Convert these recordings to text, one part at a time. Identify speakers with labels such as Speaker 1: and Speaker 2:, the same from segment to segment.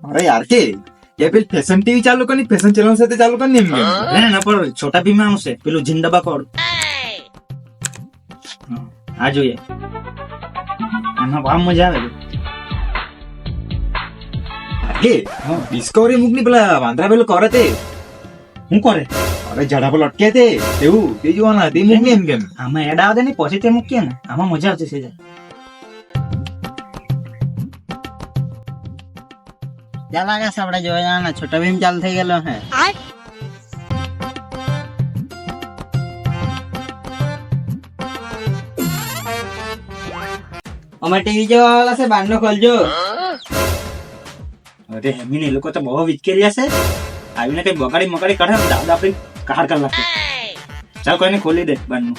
Speaker 1: અરે યાર કે પેલી ફેશન ટીવી ચાલુ કરી ફેશન ચેનલ સાથે ચાલુ કરી એમ
Speaker 2: ના પણ છોટા ભીમ આવશે પેલું જિંદાબા કોડ આ જોઈએ એમાં બહુ મજા આવે
Speaker 1: કે ડિસ્કવરી મૂકની પેલા વાંદરા પેલું કરે તે
Speaker 2: શું કરે
Speaker 1: અરે ઝાડા પર લટકે તે એવું તે જોવાના તે મૂકની એમ કેમ
Speaker 2: આમાં એડ આવે ને પછી તે મૂકીએ ને આમાં મજા આવશે છે
Speaker 3: ત્યાં લાગે છે આપણે જોવા જવાના છોટા ભીમ ચાલુ થઈ ગયેલો હે અમે ટીવી જોવા વાળા છે બારનો ખોલજો.
Speaker 2: અરે હેમીને એ લોકો તો બહુ વિચકેરિયા છે આવીને કઈ બગાડી મગાડી કાઢે ને દાદા આપડી કાર કર નાખે ચાલ કોઈને ખોલી દે બારનું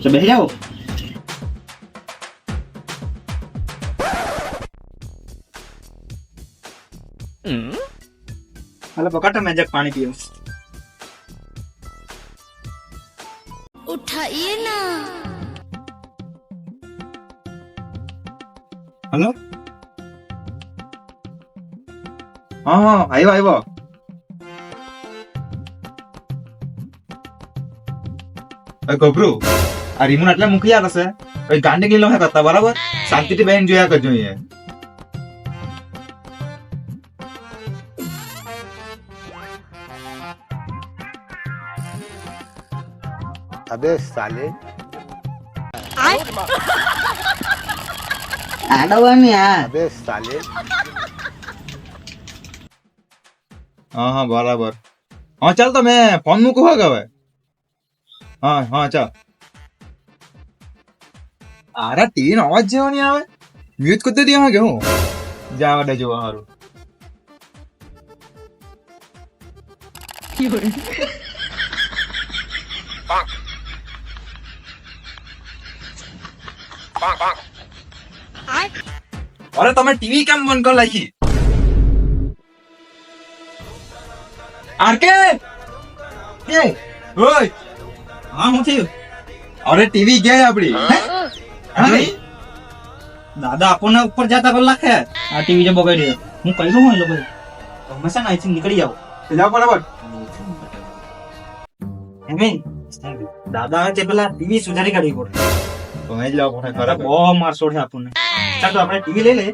Speaker 2: બેસી જાઓ હાલો પકડો મેં જગ પાણી પીવું
Speaker 4: उठाइए ना.
Speaker 1: હલો હા આવ્યો ગભરું આ રીમોટ એટલે મૂકી યાર હશે ગાંડી ગયેલો હે કરતા બરાબર શાંતિથી બેન જોયા કરજો અહીંયા
Speaker 5: अबे साले
Speaker 3: આડવાની આ
Speaker 5: अबे साले
Speaker 1: હા હા બરાબર હા ચાલ તો મેં ફોન મૂકું હોય કે હવે હા હા ચાલ અરે ટીવી નો અવાજ જેવો નહીં આવે મ્યુટ કરી દે કે હું જવા દે જોવા સારું અરે તમે ટીવી કેમ બંધ કરી નાખી આરકે એ ઓય
Speaker 2: હા હું થયું
Speaker 1: અરે ટીવી ગયા આપડી
Speaker 2: દાદા આપણને ઉપર જતા પર લાખે આ ટીવી જે બગાડી હું કહી દઉં એ લોકો તમે છે ને અહીંથી નીકળી જાઓ
Speaker 1: જાવ બરાબર
Speaker 2: હેમીન દાદા તે પેલા ટીવી સુધારી કાઢવી પડે
Speaker 1: તમે જ લાવો પડે
Speaker 2: અરે બહુ મારશો છે આપણને ચાલ તો આપણે ટીવી લઈ લે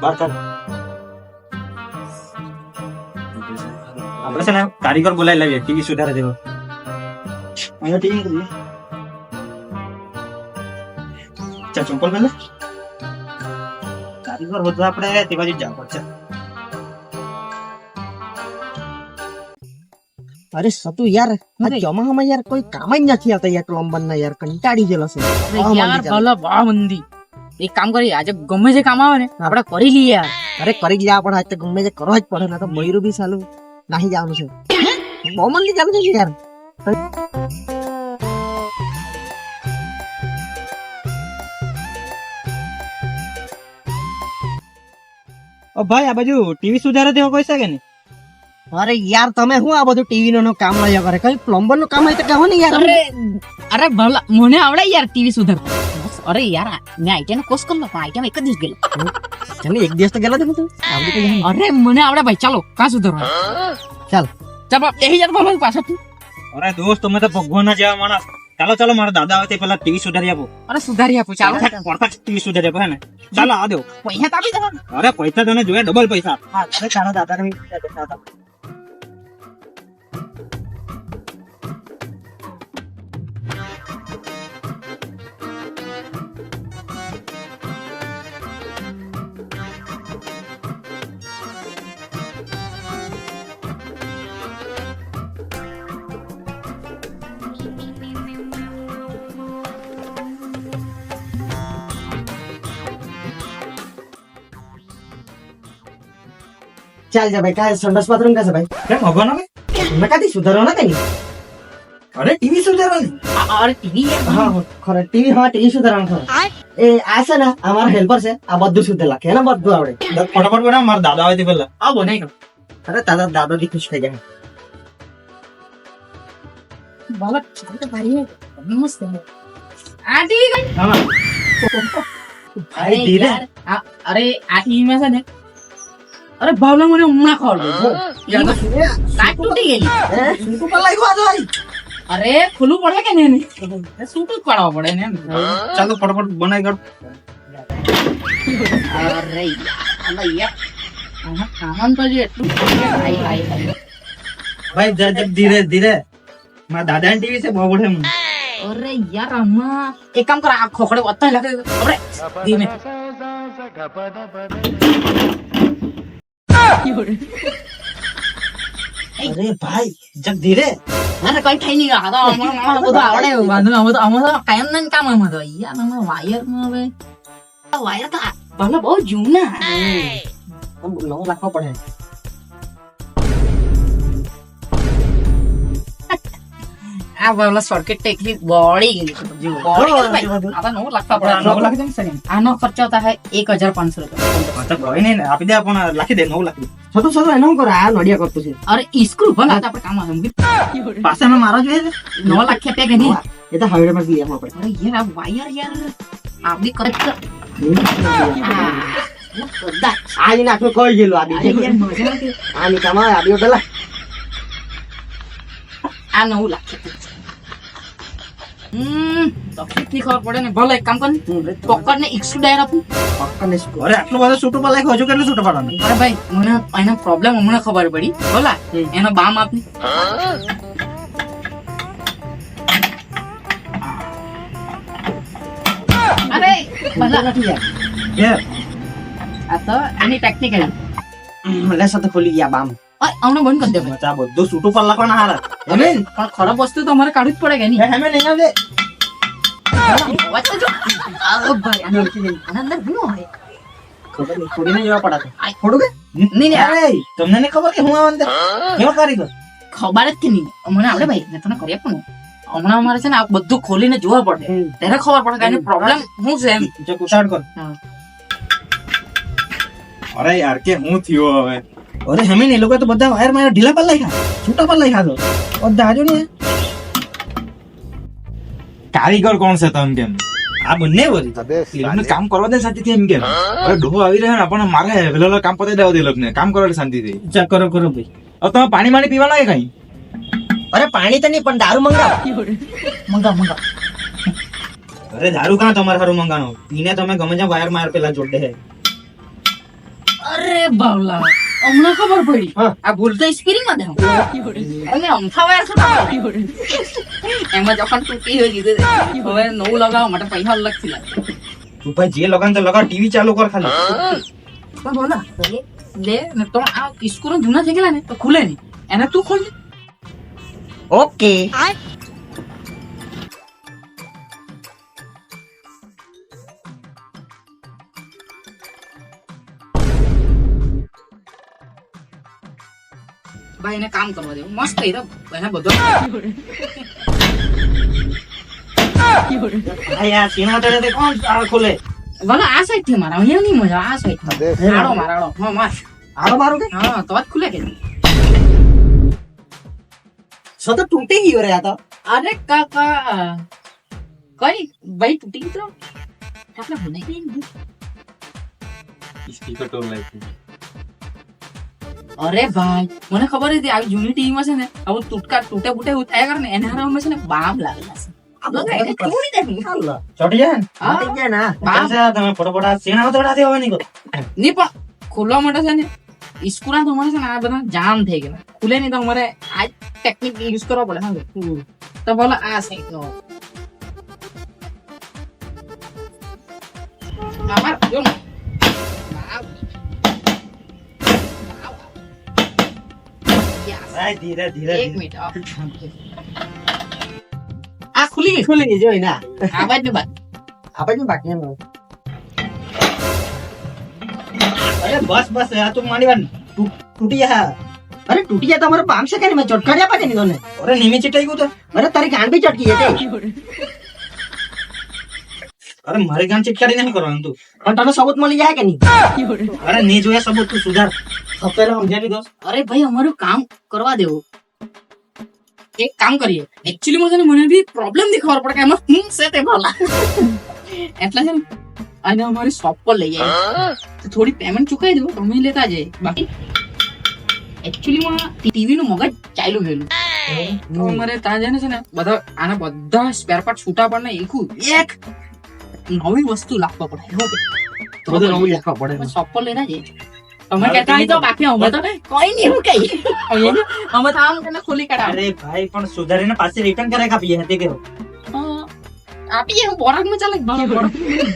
Speaker 2: બહાર કાઢ આપણે છે ને કારીગર બોલાવી લાવીએ ટીવી સુધારે દેવો અહીંયા ટીવી કરીએ ચાલ ચંપલ પહેલે કારીગર બધું આપણે તે બાજુ જવું પડશે
Speaker 3: અરે સતુ યાર આ ચોમાસામાં યાર કોઈ કામ જ નથી આવતા યાર પ્લમ્બર ના યાર કંટાળી ગયેલો છે
Speaker 6: યાર ભલા બા મંદી એક કામ કરીએ આજે ગમે જે કામ આવે ને આપણે કરી લઈએ યાર
Speaker 3: અરે કરી જ જવા પડે આજ તો ગમે તે કરવા જ પડે ના તો મયુર બી સાલું નાહી જવાનું છે બહુ મંદી ચાલુ છે યાર
Speaker 2: ઓ ભાઈ આ બાજુ ટીવી સુધારે દેવો કોઈ છે કે નહીં
Speaker 3: અરે યાર તમે શું આ બધું ટીવી નો કામ લઈ કરે કઈ પ્લમ્બર નું કામ હોય તો કહો ને યાર
Speaker 6: અરે ભલા મને આવડે યાર ટીવી સુધાર અરે યાર મેં આઈટી નો કોર્સ કરલો પણ આઈટી એક જ દિવસ ગયેલો
Speaker 3: તને એક દિવસ તો ગયેલો છે તું આવડી કઈ
Speaker 6: અરે મને આવડે ભાઈ ચાલો કાં સુધારવા
Speaker 3: ચાલ
Speaker 6: ચાલ એ યાર બોલો પાછા તું
Speaker 2: અરે દોસ્ત તમે તો ભગવાન ના જેવા માણસ ચાલો ચાલો મારા દાદા આવે તે પેલા ટીવી સુધારી આપો
Speaker 6: અરે સુધારી આપું ચાલો
Speaker 2: ટીવી સુધારી આપો હે ને ચાલો આ દો
Speaker 6: પૈસા તો આપી દેવા
Speaker 2: અરે પૈસા તને જોયા ડબલ પૈસા
Speaker 3: હા અરે તારા દાદા ને ચાલ જા ભાઈ કાલ સંડાસ બાથરૂમ કાસે ભાઈ
Speaker 2: કેમ ભગવાન આવે
Speaker 3: મેં કાથી સુધારવા ના કઈ
Speaker 2: અરે ટીવી સુધારવાની
Speaker 6: અરે ટીવી
Speaker 3: હા ખરે ટીવી હા ટીવી સુધારવાનું ખરે એ આ છે ને અમારા હેલ્પર છે આ બધું સુધાર લાગે એને બધું આવડે
Speaker 2: ફટાફટ બનાવ મારા દાદા આવે તે પેલા
Speaker 6: આ બનાવી
Speaker 3: અરે તારા દાદોજી ખુશ થઈ જાય
Speaker 6: બાબા તો ભાઈ મસ્ત છે. આ ટીવી કઈ
Speaker 2: હા
Speaker 6: અરે
Speaker 2: ધીરે.
Speaker 6: યાર, અરે આ ટીવી માં છે ને અરે ભાવલા મને હમણાં ખવડાવ્યું કાચ તૂટી ગયેલી
Speaker 3: શું પર લાગ્યો આ તો ભાઈ?
Speaker 6: અરે ખુલ્લું પડે કે નહીં સૂટું જ પાડવા પડે ને એમ.
Speaker 2: ચાલો ફટાફટ બનાવી કાઢ.
Speaker 6: અરે યાર આમાં સામાન તો જો એટલું હાય હાય હાય.
Speaker 2: ભાઈ જરા ધીરે ધીરે. મારા દાદાની ટીવી છે બહુ પડે મને.
Speaker 6: અરે યાર આમાં એક કામ કર આ ખોખડે વત્તા લાગે આપણે ધીમે
Speaker 3: અરે ભાઈ જગ ધીરે.
Speaker 6: અરે કઈ થઈ નહીં આ તો અમારે બધું આવડે વાંધો નહીં. અમે તો કાયમ ના કામ એમાં તો યાર અમે વાયર માં હવે વાયર તો ભલે બહુ જૂના
Speaker 3: નવું રાખવો પડે.
Speaker 6: આ ભલે સર્કિટ ટેકલી બોળી ગઈ જો બોળી ગઈ ભાઈ આ તો નવું લાગતા પડે નવું લાગી જાય ને સર આનો ખર્ચો થાય 1500 રૂપિયા.
Speaker 2: હા તો કોઈ નહીં ને આપી દે પણ લખી દે 9 લખી દે.
Speaker 3: છતું છતું એનું કરો આ નડિયા કરતું છે.
Speaker 6: અરે ઈસ્ક્રૂ ભલે આ તો આપણે કામ આવે
Speaker 2: પાસે અમે મારા જોઈએ છે
Speaker 6: 9 લાખ રૂપિયા કે નહીં.
Speaker 3: એ તો હાઈવે માં ગયા આપણે.
Speaker 6: અરે યાર આ વાયર યાર આપડી કરેક્ટ
Speaker 3: આની નાખું કોઈ ગયેલું આ
Speaker 6: અરે યાર મજા આવે
Speaker 3: આની કામા આડી પેલા
Speaker 6: આ 9 લાખ તકલીફ ની ખબર પડે ને ભલે એક કામ કર પકડ ને 100 ડાયર આપું.
Speaker 3: પક્કાને શું
Speaker 2: અરે આટલું બધું છૂટું પર લાખ્યું હજુ કેટલું છૂટું પાડવાનું?
Speaker 6: અરે ભાઈ મને એનો પ્રોબ્લેમ હમણાં ખબર પડી બોલા એનો બામ આપને અરે ભલા
Speaker 3: નથી યાર.
Speaker 2: કે
Speaker 6: આ તો એની ટેકનિકલ
Speaker 3: લે સાથે ખોલી ગયા બામ.
Speaker 6: હમણાં બંધ કરી દે ભાઈ.
Speaker 2: આ બધું છૂટું પર લખવાના હારા.
Speaker 3: જમીન
Speaker 6: પણ ખરાબ વસ્તુ તો અમારે કાઢવી જ પડે કે નહીં
Speaker 2: હેમે નહીં આવે.
Speaker 6: વાત તો જો આ ભાઈ આના અંદર શું હોય
Speaker 3: ખબર નહીં થોડીને જવા પડાતો.
Speaker 6: આ
Speaker 3: થોડું કે
Speaker 6: નહીં નહીં આ
Speaker 2: અરે તમને નહીં ખબર કે હું આવા અંદર કેવો કારીગર?
Speaker 6: ખબર જ કે નહીં હમણાં આપણે ભાઈ મેં તને કરી આપું ને હમણાં અમારે છે ને આ બધું ખોલીને જોવા પડે ત્યારે ખબર પડે કે એની પ્રોબ્લેમ શું છે એમ.
Speaker 2: જો કુસાડ કર.
Speaker 6: હા.
Speaker 1: અરે યાર કે હું થયો હવે
Speaker 2: અરે હેમે ને એ લોકો તો બધા વાયર માં ઢીલા પર લખ્યા છૂટા પર લખ્યા તો બધા આજો ને
Speaker 1: કારીગર કોણ છે તમે કેમ
Speaker 2: આ બંને વળી
Speaker 5: अबे
Speaker 1: એ લોકોને
Speaker 5: साले
Speaker 1: કામ કરવા દે શાંતિથી એમ કેમ અરે ડોહો આવી રહ્યો ને આપણને મારે પેલો કામ પતાવી દેવા દે એ લોકોને કામ કરવા દે શાંતિથી.
Speaker 2: ચેક કરો કરો ભાઈ.
Speaker 1: હવે તમે પાણી માણી પીવા લાગે કઈ
Speaker 3: અરે પાણી તો નહીં પણ દારૂ મંગાવ.
Speaker 6: મંગા મંગા
Speaker 2: અરે દારૂ કાં તમારે હારું મંગાનો પીને તમે ગમે ત્યાં વાયર માં પેલા જોડે હે.
Speaker 6: અરે બાવલા હમણાં ખબર પડી
Speaker 3: હા.
Speaker 6: આ ભૂલ તો સ્ક્રીન માં દે અને અમથા વાયર શું એમાં જখন તૂટી હોય કીધું હવે નવું લગાવવા માટે પૈસા અલગ થી લાગે
Speaker 2: તું ભાઈ જે લગાન તો લગાવ ટીવી ચાલુ કર ખાલી.
Speaker 6: પણ બોલા લે ને તો આ સ્ક્રૂ જૂના થઈ ગયેલા ને તો ખુલે નહીં એને તું ખોલ દે.
Speaker 3: ઓકે
Speaker 6: ભાઈ એને કામ કરવા દેવું મસ્ત થઈ રહ્યો એને બધો
Speaker 2: આ યાર સીના તળે તે કોણ આ ખોલે?
Speaker 6: ભલે આ સાઈડ થી મારા અહીંયા નહીં મજા આ સાઈડ
Speaker 5: अबे
Speaker 6: મારો મારાડો હા માર
Speaker 3: આરો મારું કે
Speaker 6: હા તો જ ખુલે કે
Speaker 3: સો તો તૂટી ગયો રે આ તો.
Speaker 6: અરે કાકા કઈ ભાઈ તૂટી ગયો આપણે બનાવી દઈએ
Speaker 1: સ્પીકર તો લાઈક
Speaker 6: અરે ભાઈ મને ખબર હતી આવી જૂની ટીવી માં છે ને આવું તૂટે બૂટે એવું થયા કરે ને એને હારા છે ને બામ લાગેલા છે આપણે એને તોડી દેવું.
Speaker 3: હાલો.
Speaker 2: ચોટી જાય ને?
Speaker 6: હા.
Speaker 3: તૂટી ગયા ના.
Speaker 6: બામ
Speaker 2: તમે ફટોફટ આ સીના તળા દેવા નહીં કરો.
Speaker 6: નહીં પણ ખોલવા માટે છે ને સ્કૂલના તમારે છે ને આ બધા જામ થઈ ગયેલા ખુલે નહીં તો અમારે આ ટેકનિક યુઝ કરવા પડે હા તો બોલો આ સાઈડ નો અમાર જો ને. Yes.
Speaker 2: ભાઈ ધીરે ધીરે
Speaker 6: એક મિનિટ આ ખુલી ગઈ
Speaker 3: ખુલી ગઈ જોઈ ના.
Speaker 6: આવાજ ને બાદ
Speaker 3: આપણે બાકી એમ.
Speaker 2: અરે બસ બસ આ તો માની વાત તૂટી જા.
Speaker 3: અરે તૂટી જાય તો અમારું પામ છે કે નહીં? મેં ચોટકાડ્યા પાકે નહીં તને.
Speaker 2: અરે નીમે ચીટાઈ ગયું તો.
Speaker 3: અરે તારી ગાંડ બી ચટકી છે તે.
Speaker 2: અરે મારી ગામ ચીટકારી નહીં કરવાનું તું.
Speaker 3: પણ તને સબૂત મળી જાય કે નહીં?
Speaker 2: અરે નહીં જોયા સબૂત તું સુધાર. પેલા સમજાવી દો.
Speaker 6: અરે ભાઈ અમારું કામ કરવા દેવું એક કામ કરીએ એકચ્યુઅલી માં છે ને મને બી પ્રોબ્લેમ થી ખબર પડે કે એમાં હું છે તે ભલા એટલે છે ને અને અમારી શોપ પર લઈ જાય તો થોડી પેમેન્ટ ચૂકવી દો તમે લેતા જઈએ બાકી એકચ્યુઅલી માં ટીવી નું મગજ ચાલ્યું ગયેલું તો અમારે ત્યાં જાય છે ને બધા સ્પેર પાર્ટ છૂટા પડે ને એક નવી વસ્તુ લાવવા પડે તો બધું નવું લાવવા પડે શોપ પર લેતા જઈએ તમે કહેતા હોય તો બાકી અમે તો કોઈ નહીં હું કઈ અમે તો આમ તેને ખોલી કાઢા
Speaker 2: અરે ભાઈ પણ સુધારીને પાછી રિટર્ન કરે કાપીએ હતી કે
Speaker 6: આપીએ હું બોરાક માં ચાલે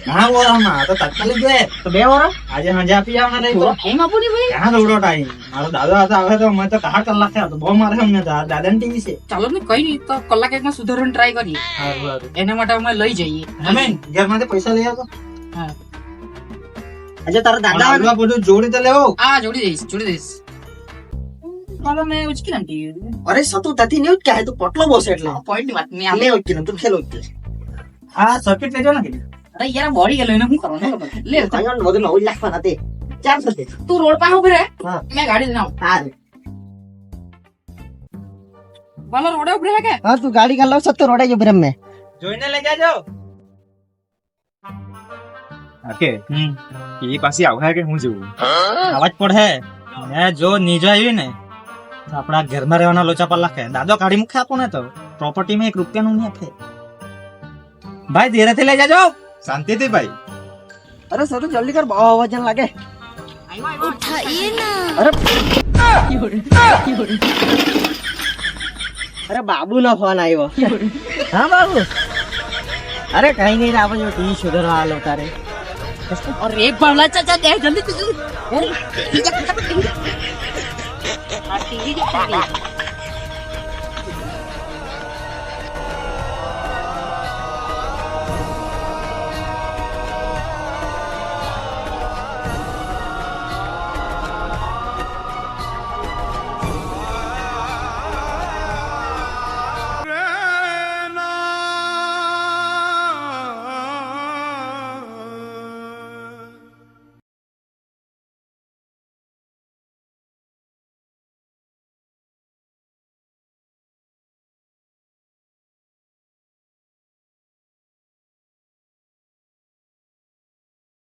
Speaker 2: હા બોરામાં તો તાત્કાલિક જોઈએ તો 2 વરસ આજે સાંજે આપી જવાના રહી તો
Speaker 6: એમ આપું ને ભાઈ
Speaker 2: ક્યાં દોડો ટાઈમ મારો દાદા હતા આવે તો મેં તો કહાર કલાક થયા તો બહુ મારે અમને દાદા ની ટીવી છે
Speaker 6: ચાલો ને કઈ નહીં તો કલાક એકમાં સુધારવાની ટ્રાય કરીએ એના માટે અમે લઈ જઈએ
Speaker 2: અમે ઘરમાંથી પૈસા લઈ આવતો
Speaker 6: હા
Speaker 3: આજે તારા દાદા
Speaker 2: દાદા બધું જોડી તો લેવો
Speaker 6: હા જોડી દઈશ ચાલો મેં ઉચકી નામ ટીવી
Speaker 3: અરે સતુ તથી નહીં કહે તું પટલો બોસે એટલે
Speaker 6: પોઈન્ટ ની વાત મેં
Speaker 3: અમે ઉચકી તું ખેલો ઉચકી
Speaker 2: આ સર્કિટ લેજો ને કીધું
Speaker 6: અરે યાર બોડી ગયેલો એને શું કરવાનું લે
Speaker 3: કઈ બધું નવું લાખવા નથી ચાર સતે
Speaker 6: તું રોડ પાસે ઉભી રહે
Speaker 3: હા.
Speaker 6: મેં ગાડી લઈને આવું
Speaker 3: હા
Speaker 6: બોલો રોડે ઉભી રહે કે
Speaker 3: હા તું ગાડી કાઢ લાવ સત્તો રોડે જો બ્રહ્મ મે
Speaker 2: જોઈને લઈ જાજો
Speaker 1: ઓકે એ પાછી આવું કે હું જોઉં
Speaker 2: અવાજ પડે ને જો નીજો આવી ને તો આપણા ઘરમાં રહેવાના લોચા પર લખે દાદો કાઢી મૂકે આપો ને તો પ્રોપર્ટીમાં 1 રૂપિયાનું નહીં આપે ભાઈ ધીરેથી લઈ જાજો
Speaker 1: શાંતિથી ભાઈ
Speaker 3: અરે સતુ જલ્દી કર બહુ વજન લાગે અરે બાબુ નો ફોન આવ્યો હા બાબુ અરે કઈ નહીં આપણે જો ટીવી સુધારવા આલો તારે
Speaker 6: અરે એક ભાવલા ચાચા દે જલ્દી ટીવી